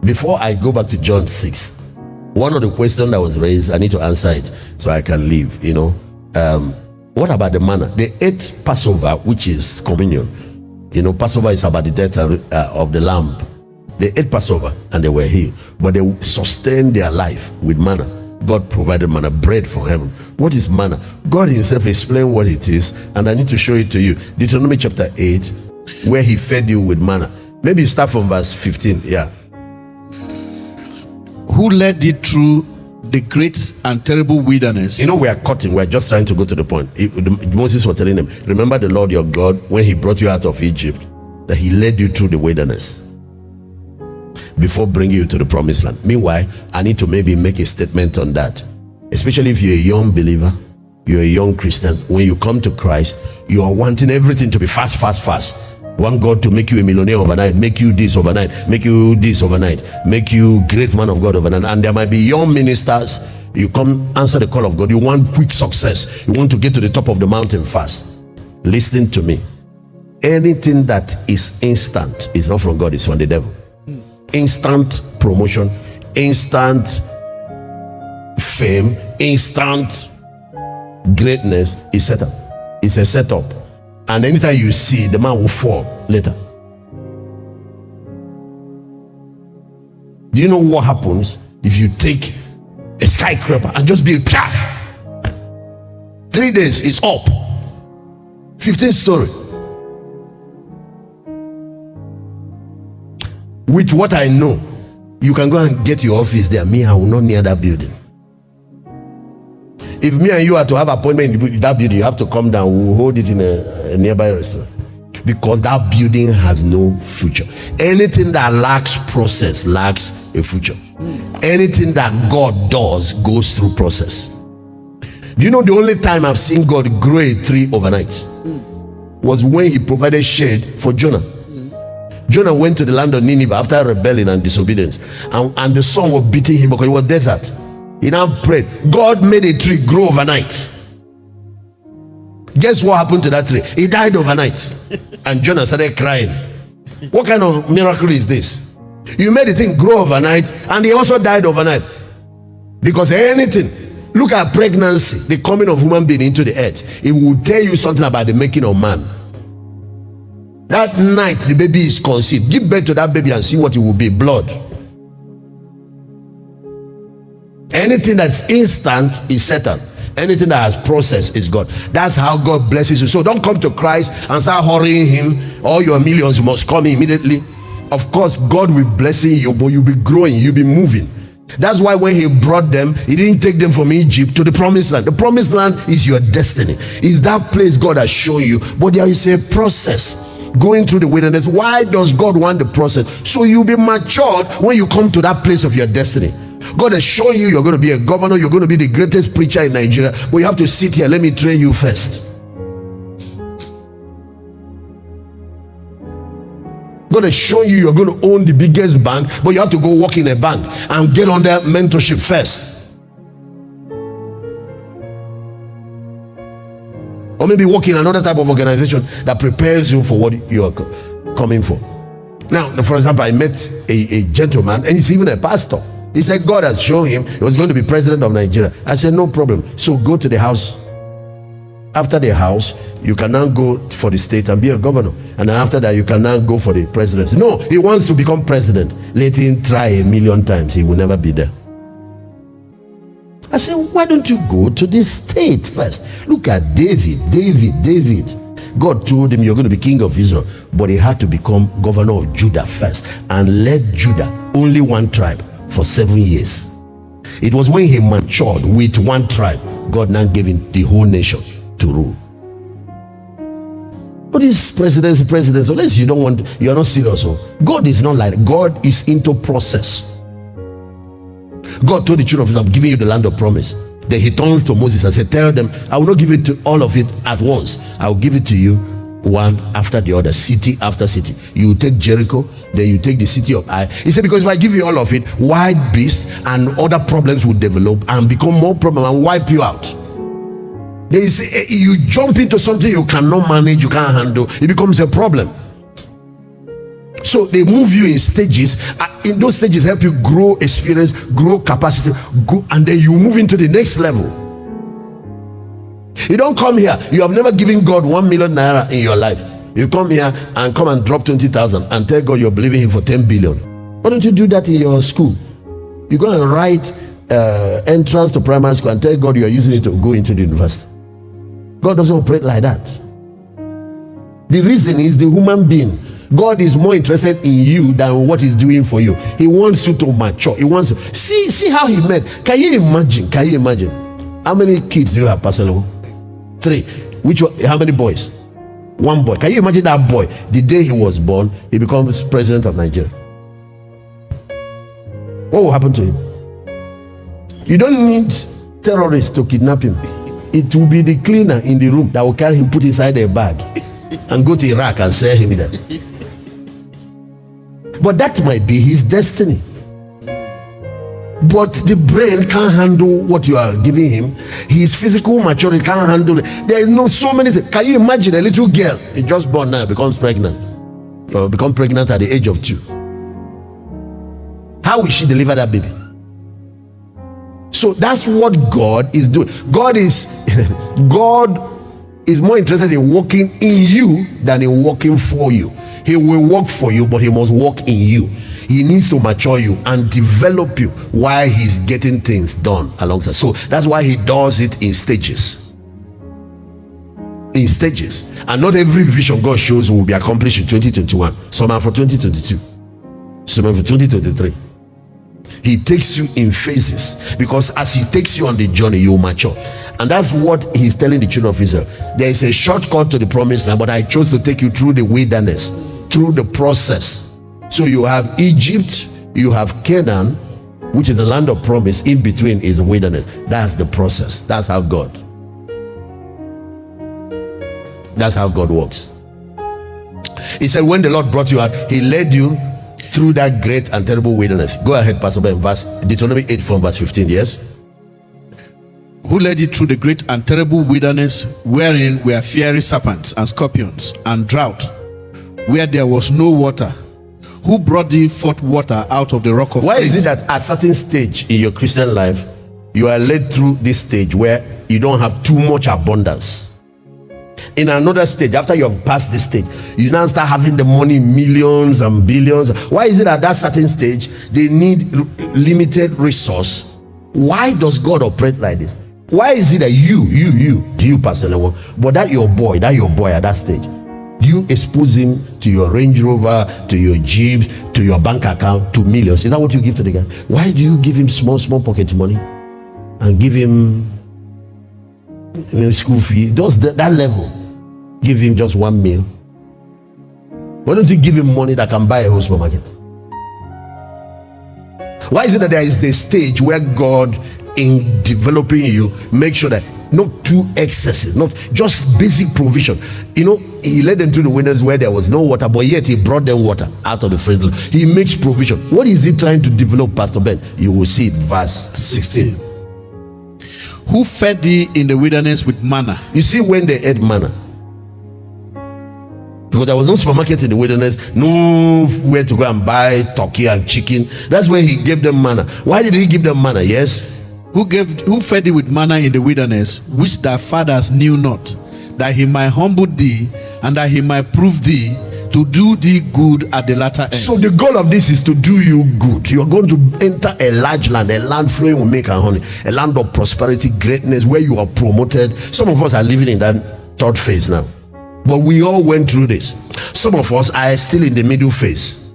Before I go back to John 6, one of the questions that was raised, I need to answer it so I can leave. What about the manna? They ate Passover, which is communion. Passover is about the death of the lamb. They ate Passover and they were healed, but they sustained their life with manna. God provided manna, bread from heaven. What is manna? God himself explained what it is, and I need to show it to you. Deuteronomy chapter 8, where he fed you with manna. Maybe you start from verse 15. Yeah. Who led thee through the great and terrible wilderness? We are cutting. We are just trying to go to the point. Moses was telling them, remember the Lord your God when he brought you out of Egypt, that he led you through the wilderness before bringing you to the promised land. Meanwhile, I need to maybe make a statement on that. Especially if you're a young believer, you're a young Christian. When you come to Christ, you are wanting everything to be fast, fast, fast. Want God to make you a millionaire overnight, make you this overnight, make you this overnight, make you great man of God overnight. And there might be young ministers, you come answer the call of God, you want quick success, you want to get to the top of the mountain fast. Listen to me. Anything that is instant is not from God, it's from the devil. Instant promotion, instant fame, instant greatness is set up. It's a setup. And anytime you see, the man will fall later. Do you know what happens if you take a skyscraper and just build 3 days it's up, 15th story? With what I know, you can go and get your office there. Me, I will not near that building. If me and you are to have appointment in that building, you have to come down. We'll hold it in a nearby restaurant, because that building has no future. Anything that lacks process lacks a future. Anything that God does goes through process. Do you know the only time I've seen God grow a tree overnight was when he provided shade for Jonah. Jonah went to the land of Nineveh after rebellion and disobedience, and the sun was beating him because it was desert. He now prayed. God made a tree grow overnight. Guess what happened to that tree? It died overnight. And Jonah started crying. What kind of miracle is this? You made the thing grow overnight, and he also died overnight. Because anything, look at pregnancy, the coming of human being into the earth. It will tell you something about the making of man. That night the baby is conceived. Give birth to that baby and see what it will be. Blood. Anything that's instant is Satan. Anything that has process is God. That's how God blesses you. So don't come to Christ and start hurrying him. All your millions must come immediately. Of course, God will bless you, but you'll be growing, you'll be moving. That's why when he brought them, he didn't take them from Egypt to the promised land. The promised land is your destiny. It's that place God has shown you. But there is a process going through the wilderness. Why does God want the process? So you'll be matured when you come to that place of your destiny. God has shown you you're going to be a governor, you're going to be the greatest preacher in Nigeria, but you have to sit here. Let me train you first. God has shown you you're going to own the biggest bank, but you have to go work in a bank and get under mentorship first. Or maybe work in another type of organization that prepares you for what you are coming for. Now, for example, I met a gentleman, and he's even a pastor. He said God has shown him he was going to be president of Nigeria. I said, no problem. So go to the house. After the house, you can now go for the state and be a governor. And then after that, you can now go for the presidency. No, he wants to become president. Let him try 1,000,000 times. He will never be there. I said, why don't you go to the state first? Look at David. God told him you're going to be king of Israel, but he had to become governor of Judah first and led Judah, only one tribe, for 7 years. It was when he matured with one tribe, God now gave him the whole nation to rule. But this presidency, unless you don't want, you're not serious. God is not like, God is into process. God told the children of Israel, I'm giving you the land of promise. Then he turns to Moses and said, tell them, I will not give it to all of it at once. I will give it to you one after the other, city after city. You take Jericho, then you take the city of Ai. He said, because if I give you all of it, wild beasts and other problems will develop and become more problem and wipe you out. Then you jump into something you cannot manage, you can't handle, it becomes a problem. So they move you in stages. In those stages, help you grow experience, grow capacity, and then you move into the next level. You don't come here, you have never given God 1 million naira in your life. You come here and come and drop 20,000 and tell God you're believing him for 10 billion. Why don't you do that in your school? You go and write entrance to primary school and tell God you are using it to go into the university. God doesn't operate like that. The reason is the human being. God is more interested in you than what he's doing for you. He wants you to mature. He wants to see how he made. Can you imagine? How many kids do you have, Pastor Lewo? 3. How many boys? 1 boy. Can you imagine that boy? The day he was born, he becomes president of Nigeria. What will happen to him? You don't need terrorists to kidnap him. It will be the cleaner in the room that will carry him, put inside a bag, and go to Iraq and sell him there. But that might be his destiny. But the brain can't handle what you are giving him. His physical maturity can't handle it. There is so many things. Can you imagine a little girl, he just born now, becomes pregnant, or become pregnant at the age of 2? How will she deliver that baby? So that's what God is doing. God is more interested in working in you than in working for you. He will work for you, but he must work in you. He needs to mature you and develop you while he's getting things done alongside. So that's why he does it in stages. In stages. And not every vision God shows will be accomplished in 2021. Some are for 2022. Some are for 2023. He takes you in phases, because as he takes you on the journey, you mature. And that's what he's telling the children of Israel. There is a shortcut to the promised land, but I chose to take you through the wilderness, through the process. So you have Egypt, you have Canaan, which is the land of promise. In between is the wilderness. That's the process. That's how God works. He said, when the Lord brought you out, he led you through that great and terrible wilderness. Go ahead, Pastor Ben, Deuteronomy 8 from verse 15. Yes. Who led you through the great and terrible wilderness, wherein were fiery serpents and scorpions and drought, where there was no water? Who brought thee forth water out of the rock of Why flint? is it that at a certain stage in your Christian life, you are led through this stage where you don't have too much abundance? In another stage, after you have passed this stage, you now start having the money, millions and billions. Why is it at that certain stage they need limited resource? Why does God operate like this? Why is it that you, Pastor Lewo, but that your boy at that stage, do you expose him to your Range Rover, to your Jeep, to your bank account, to millions? Is that what you give to the guy? Why do you give him small pocket money and give him school fee? Does that level? Give him just 1 meal. Why don't you give him money that can buy a whole supermarket? Why is it that there is a stage where God, in developing you, make sure that not too excessive, not just basic provision? He led them to the wilderness where there was no water, but yet he brought them water out of the flint. He makes provision. What is he trying to develop, Pastor Ben? You will see it, verse 16. Who fed thee in the wilderness with manna? You see, when they ate manna, because there was no supermarket in the wilderness, nowhere to go and buy turkey and chicken. That's where he gave them manna. Why did he give them manna? Yes. Who fed thee with manna in the wilderness, which thy fathers knew not, that he might humble thee, and that he might prove thee, to do thee good at the latter end. So the goal of this is to do you good. You are going to enter a large land, a land flowing with milk and honey, a land of prosperity, greatness, where you are promoted. Some of us are living in that third phase now. But we all went through this. Some of us are still in the middle phase.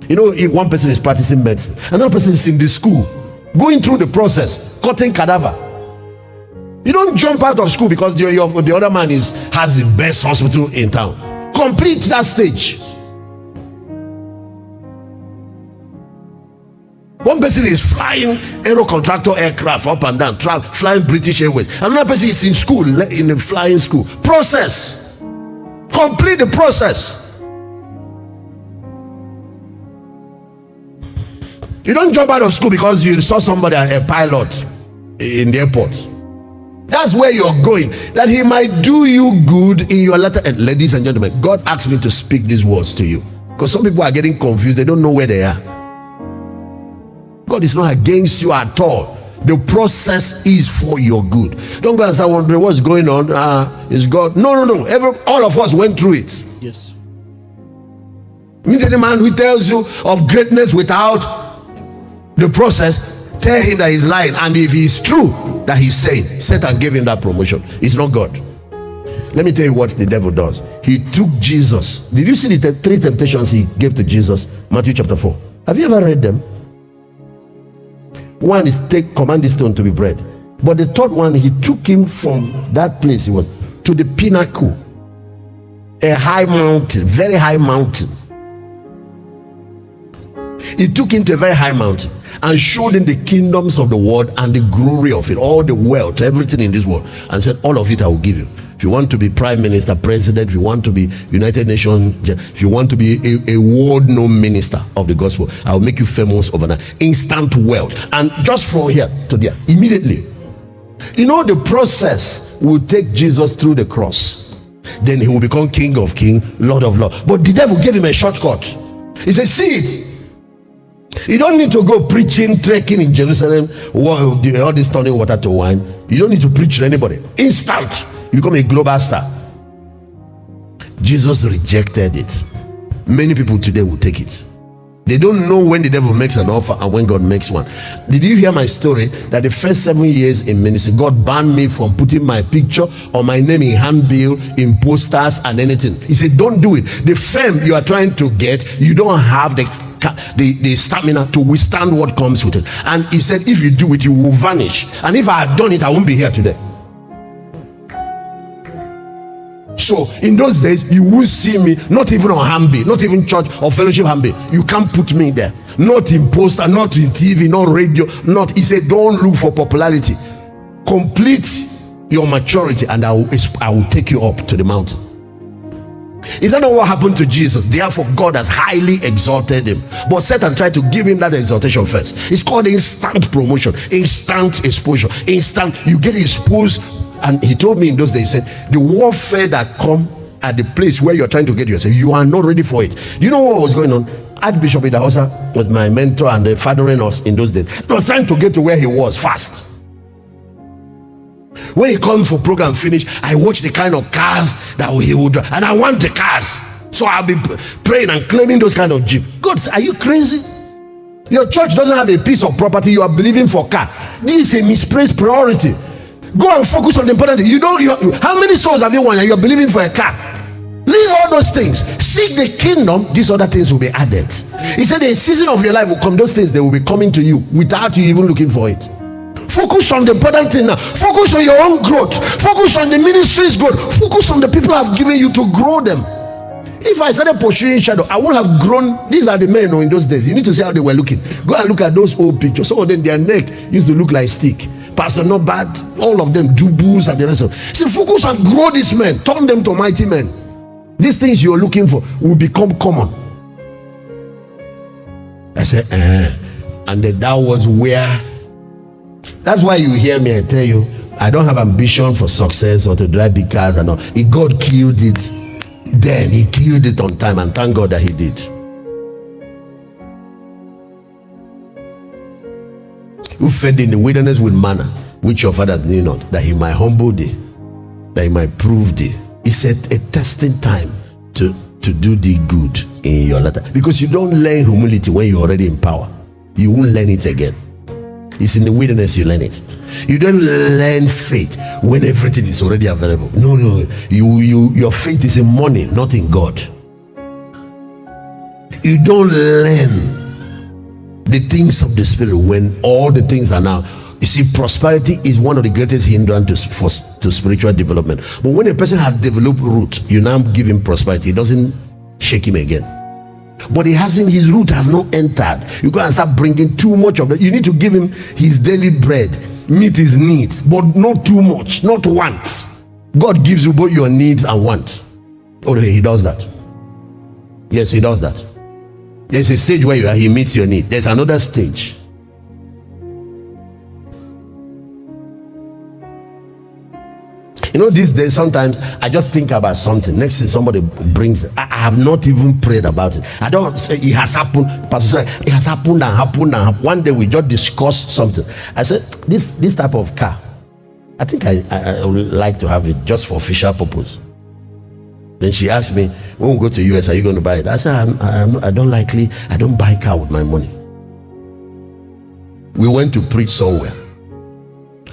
If one person is practicing medicine, another person is in the school, going through the process, cutting cadaver. You don't jump out of school because the other man has the best hospital in town. Complete that stage. One person is flying aero contractor aircraft up and down, flying British Airways. Another person is in school, in the flying school. Process. Complete the process. You don't jump out of school because you saw somebody, a pilot in the airport. That's where you're going. That he might do you good in your latter end. Ladies and gentlemen, God asked me to speak these words to you. Because some people are getting confused. They don't know where they are. God is not against you at all. The process is for your good. Don't go and start wondering what's going on. Is God? No. All of us went through it. Yes. Meet any man who tells you of greatness without the process, tell him that he's lying. And if he's true that he's saying, Satan gave him that promotion. It's not God. Let me tell you what the devil does. He took Jesus. Did you see the three temptations he gave to Jesus? Matthew chapter 4. Have you ever read them? One is command the stone to be bread. But the third one, he took him from that place he was to the pinnacle, a high mountain, very high mountain. He took him to a very high mountain and showed him the kingdoms of the world and the glory of it, all the wealth, everything in this world, and said, all of it I will give you. If you want to be prime minister, president, if you want to be United Nations, if you want to be a world-known minister of the gospel, I will make you famous overnight. Instant wealth. And just from here to there, immediately. You know, the process will take Jesus through the cross. Then he will become King of Kings, Lord of Lords. But the devil gave him a shortcut. He said, see it. You don't need to go preaching, trekking in Jerusalem, all this turning water to wine. You don't need to preach to anybody. Instant. You become a global star. Jesus rejected it. Many people today will take it. They don't know when the devil makes an offer and when God makes one. Did you hear my story that the first 7 years in ministry, God banned me from putting my picture or my name in handbill, in posters and anything. He said, don't do it. The fame you are trying to get, you don't have the stamina to withstand what comes with it. And he said, if you do it, you will vanish. And if I had done it, I won't be here today. So in those days, you will see me not even on handbill, not even church or fellowship handbill. You can't put me there. Not in poster, not in TV, not radio, not. He said, don't look for popularity. Complete your maturity, and I will take you up to the mountain. Is that not what happened to Jesus? Therefore, God has highly exalted him. But Satan tried to give him that exaltation first. It's called instant promotion, instant exposure, instant. You get exposed. And he told me in those days, he said, the warfare that come at the place where you're trying to get yourself, you are not ready for it. Do you know what was going on? Archbishop Idahosa was my mentor and fathering us in those days. He was trying to get to where he was fast. When he comes for program finish, I watch the kind of cars that he would drive, and I want the cars. So I'll be praying and claiming those kind of jeep. God, are you crazy? Your church doesn't have a piece of property. You are believing for car. This is a misplaced priority. Go and focus on the important thing. How many souls have you won and you're believing for a car? Leave all those things. Seek the kingdom. These other things will be added. He said a season of your life will come. Those things, they will be coming to you without you even looking for it. Focus on the important thing now. Focus on your own growth. Focus on the ministry's growth. Focus on the people I've given you to grow them. If I started pursuing shadow, I won't have grown. These are the men in those days. You need to see how they were looking. Go and look at those old pictures. Some of them, their neck used to look like stick. Pastor Not Bad, all of them, Dubus and the rest of them. See, focus and grow these men, turn them to mighty men. These things you're looking for will become common. I said, and then that was where. That's why you hear me, I tell you, I don't have ambition for success or to drive big cars and all. If God killed it, then he killed it on time, and thank God that he did. Who fed in the wilderness with manna, which your fathers knew not, that he might humble thee, that he might prove thee. It's a testing time to do thee good in your latter. Because you don't learn humility when you're already in power. You won't learn it again. It's in the wilderness you learn it. You don't learn faith when everything is already available. No. Your faith is in money, not in God. You don't learn the things of the spirit when all the things are now. You see, prosperity is one of the greatest hindrances to spiritual development. But when a person has developed root, you now give him prosperity. It doesn't shake him again. But his root has not entered. You go and start bringing too much of that. You need to give him his daily bread, meet his needs, but not too much, not wants. God gives you both your needs and wants. Oh, he does that. Yes, he does that. There's a stage where he meets your need. There's another stage. You know, these days sometimes I just think about something. Next thing somebody brings it. I have not even prayed about it. I don't say it has happened, Pastor. It has happened and happened and happened. One day we just discussed something. I said, this type of car, I think I would like to have it just for official purpose. Then she asked me, when we go to US, are you going to buy it? I said, I don't buy car with my money. We went to preach somewhere.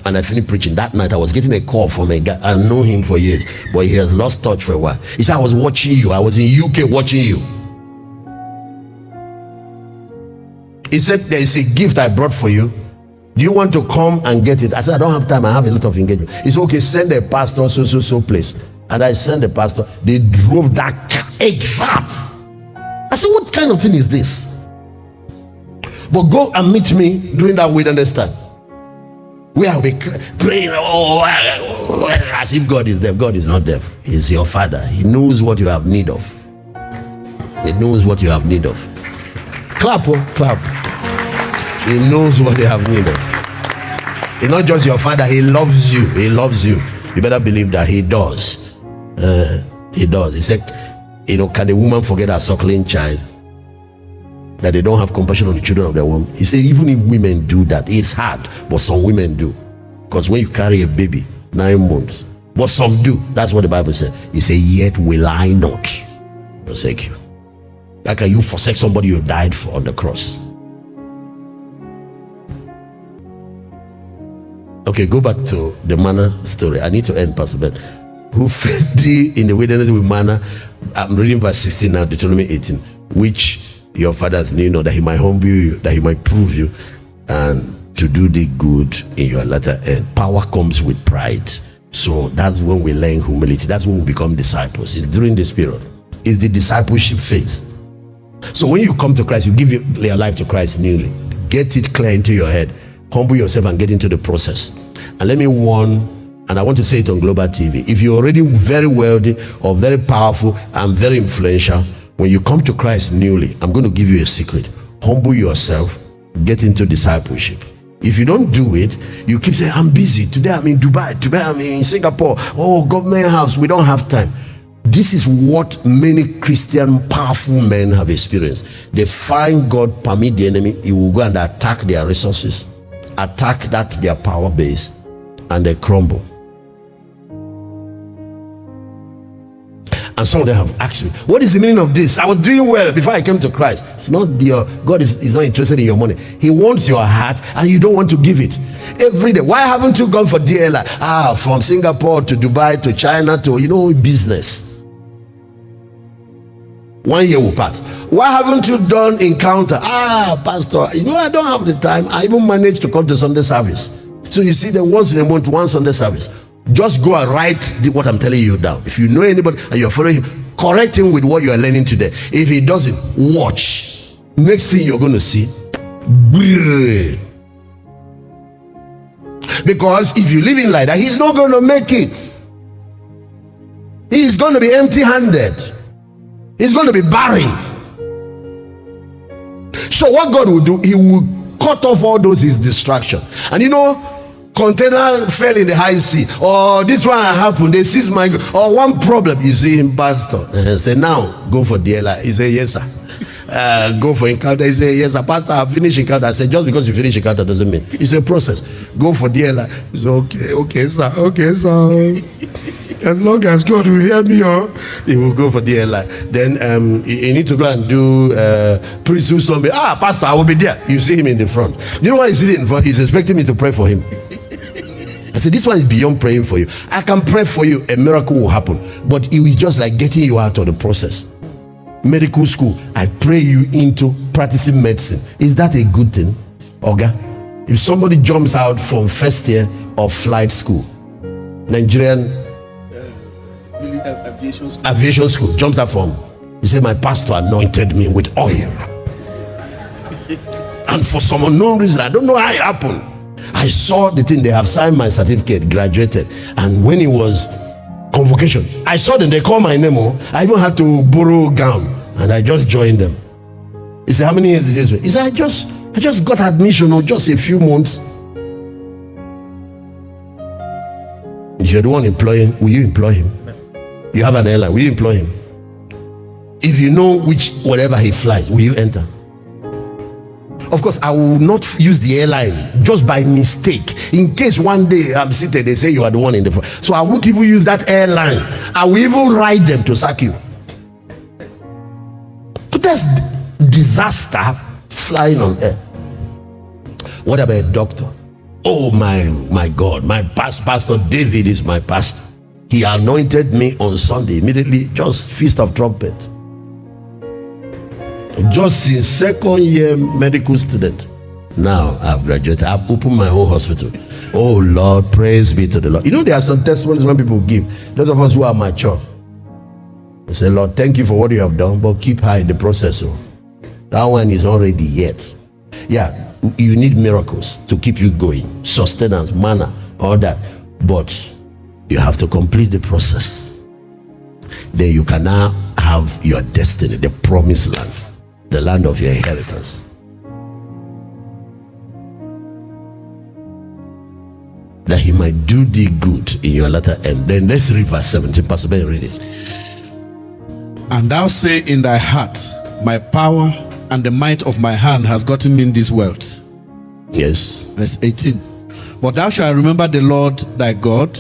And I finished preaching. That night I was getting a call from a guy. I know him for years, but he has lost touch for a while. He said, I was watching you. I was in UK watching you. He said, there is a gift I brought for you. Do you want to come and get it? I said, I don't have time. I have a lot of engagement. He said, okay, send a pastor so place. And I sent the pastor. They drove that car exact. I said, what kind of thing is this? But go and meet me during that wilderness time. We have been praying, as if God is deaf. God is not deaf. He's your father. He knows what you have need of. He knows what you have need of. Clap, clap. He knows what you have need of. He's not just your father. He loves you. He loves you. You better believe that he does. He does. He said, can a woman forget her suckling child? That they don't have compassion on the children of their womb. He said, even if women do that, it's hard, but some women do. Because when you carry a baby, 9 months, but some do. That's what the Bible said. He said, yet will I not forsake you. How can you forsake somebody you died for on the cross? Okay, go back to the manna story. I need to end, Pastor Ben. Who fed thee in the wilderness with manna? I'm reading verse 16 now, Deuteronomy 18, which your fathers knew, that he might humble you, that he might prove you, and to do the good in your latter end. Power comes with pride. So that's when we learn humility. That's when we become disciples. It's during this period. It's the discipleship phase. So when you come to Christ, you give your life to Christ newly. Get it clear into your head. Humble yourself and get into the process. And let me warn, and I want to say it on Global TV, if you're already very wealthy or very powerful and very influential, when you come to Christ newly, I'm going to give you a secret. Humble yourself, get into discipleship. If you don't do it, you keep saying, I'm busy. Today I'm in Dubai. Today I'm in Singapore. Oh, government house. We don't have time. This is what many Christian powerful men have experienced. They find God permit the enemy. He will go and attack their resources, attack their power base, and they crumble. And some of them have asked me, what is the meaning of this? I was doing well before I came to Christ. It's not God is not interested in your money. He wants your heart, and you don't want to give it. Every day. Why haven't you gone for DLI? From Singapore to Dubai to China to, business. 1 year will pass. Why haven't you done encounter? Pastor, I don't have the time. I even managed to come to Sunday service. So you see them once in a month, one Sunday service. Just go and write what I'm telling you down. If you know anybody and you're following him, correct him with what you are learning today. If he doesn't, watch. Next thing you're going to see, because if you live in like that, he's not going to make it. He's going to be empty-handed. He's going to be barren. So what God will do, he will cut off all those his distraction. And container fell in the high sea, or this one happened, they seized my, or one problem. You see him, pastor, say, now go for DLI. He say, yes sir. Go for encounter. He say, yes sir. Pastor, I finished encounter. I said, just because you finish encounter doesn't mean. It's a process. Go for DLI. He said, okay sir. As long as God will hear me, he will go for DLI. Then you need to go and do priesthood Sunday. Pastor, I will be there. You see him in the front. You know why he's sitting in front? He's expecting me to pray for him. I said, this one is beyond praying for you. I can pray for you, a miracle will happen, but it is just like getting you out of the process. Medical school, I pray you into practicing medicine. Is that a good thing, Oga? If somebody jumps out from first year of flight school, Nigerian aviation school, jumps out from, he said, my pastor anointed me with oil. And for some unknown reason, I don't know how it happened, I saw the thing, they have signed my certificate, graduated, and when it was convocation, I saw them, they called my name. I even had to borrow gown, and I just joined them. He said, how many years did you spend? He said, I just got admission, just a few months. If you're the one employing, will you employ him? You have an airline, will you employ him? If you know whatever he flies, will you enter? Of course, I will not use the airline just by mistake. In case one day I'm seated, they say you are the one in the front. So I won't even use that airline. I will even ride them to sack you. But that's disaster flying on air. What about a doctor? Oh my God, my Pastor David is my pastor. He anointed me on Sunday, immediately, just Feast of Trumpet. Just since second year medical student. Now I've graduated. I've opened my own hospital. Oh Lord, praise be to the Lord. You know, there are some testimonies when people give. Those of us who are mature, they say, Lord, thank you for what you have done, but keep her in the process. Oh. That one is not ready yet. Yeah, you need miracles to keep you going, sustenance, manna, all that. But you have to complete the process. Then you can now have your destiny, the promised land, the land of your inheritance. That he might do thee good in your latter end. Then let's read verse 17. Pastor Ben, read it. And thou say in thy heart, my power and the might of my hand has gotten me in this wealth. Yes. Verse 18. But thou shalt remember the Lord thy God,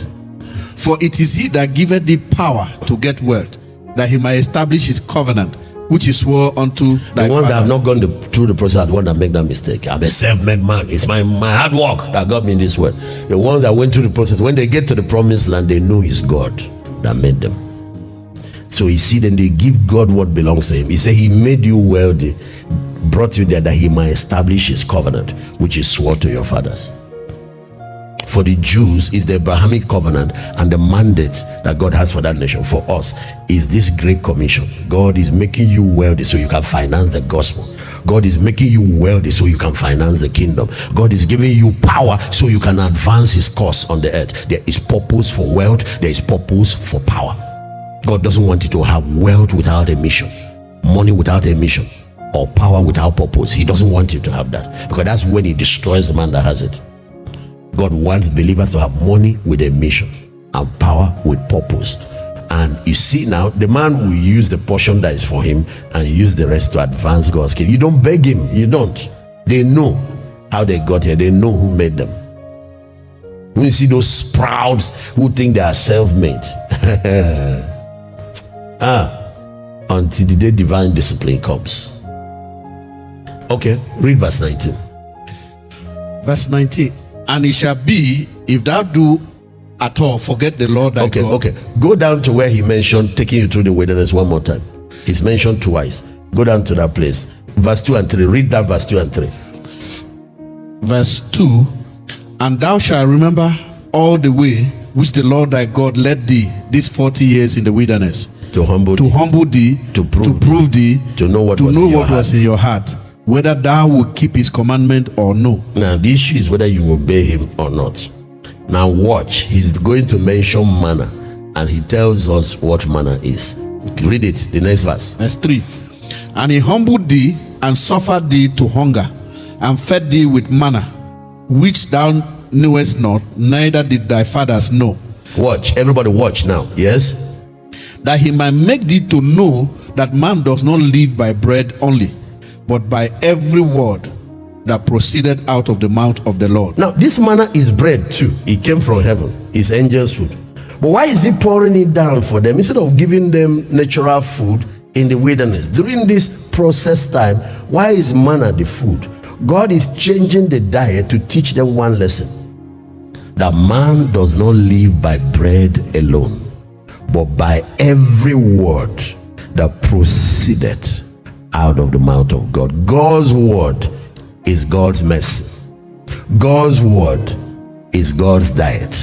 for it is he that giveth thee power to get wealth, that he might establish his covenant, which he swore unto thy the ones fathers. that have not gone through the process are the ones that make that mistake. I'm a self-made man. It's my hard work that got me in this world. The ones that went through the process, when they get to the promised land, they know it's God that made them. So you see, then they give God what belongs to him. He said he made you wealthy, brought you there that he might establish his covenant, which he swore to your fathers. For the Jews is the Abrahamic covenant, and the mandate that God has for that nation. For us is this great commission. God is making you wealthy so you can finance the gospel. God is making you wealthy so you can finance the kingdom. God is giving you power so you can advance his cause on the earth. There is purpose for wealth. There is purpose for power. God doesn't want you to have wealth without a mission, money without a mission, or power without purpose. He doesn't want you to have that, because that's when he destroys the man that has it. God wants believers to have money with a mission and power with purpose. And you see now, the man will use the portion that is for him and use the rest to advance God's kingdom. You don't beg him. You don't. They know how they got here. They know who made them. When you see those sprouts who think they are self-made, until the day divine discipline comes. Okay, read verse 19. Verse 19. And it shall be, if thou do at all forget the Lord thy God. Okay. Go down to where he mentioned taking you through the wilderness one more time. It's mentioned twice. Go down to that place. Verse 2 and 3. Read that verse 2 and 3. Verse 2. And thou shalt remember all the way which the Lord thy God led thee these 40 years in the wilderness, To humble thee, to prove thee, to know what was in your heart, whether thou wilt keep his commandment or no. Now the issue is whether you obey him or not. Now watch, he's going to mention manna, and he tells us what manna is. Read it, the next verse. Verse 3. And he humbled thee and suffered thee to hunger, and fed thee with manna, which thou knewest not, neither did thy fathers know. Watch, everybody watch now. Yes? That he might make thee to know that man does not live by bread only, but by every word that proceeded out of the mouth of the Lord. Now this manna is bread too. It came from heaven. It's angels' food. But why is he pouring it down for them instead of giving them natural food in the wilderness? During this process time, why is manna the food? God is changing the diet to teach them one lesson: that man does not live by bread alone, but by every word that proceeded out of the mouth of God. God's word is God's mercy. God's word is God's diet.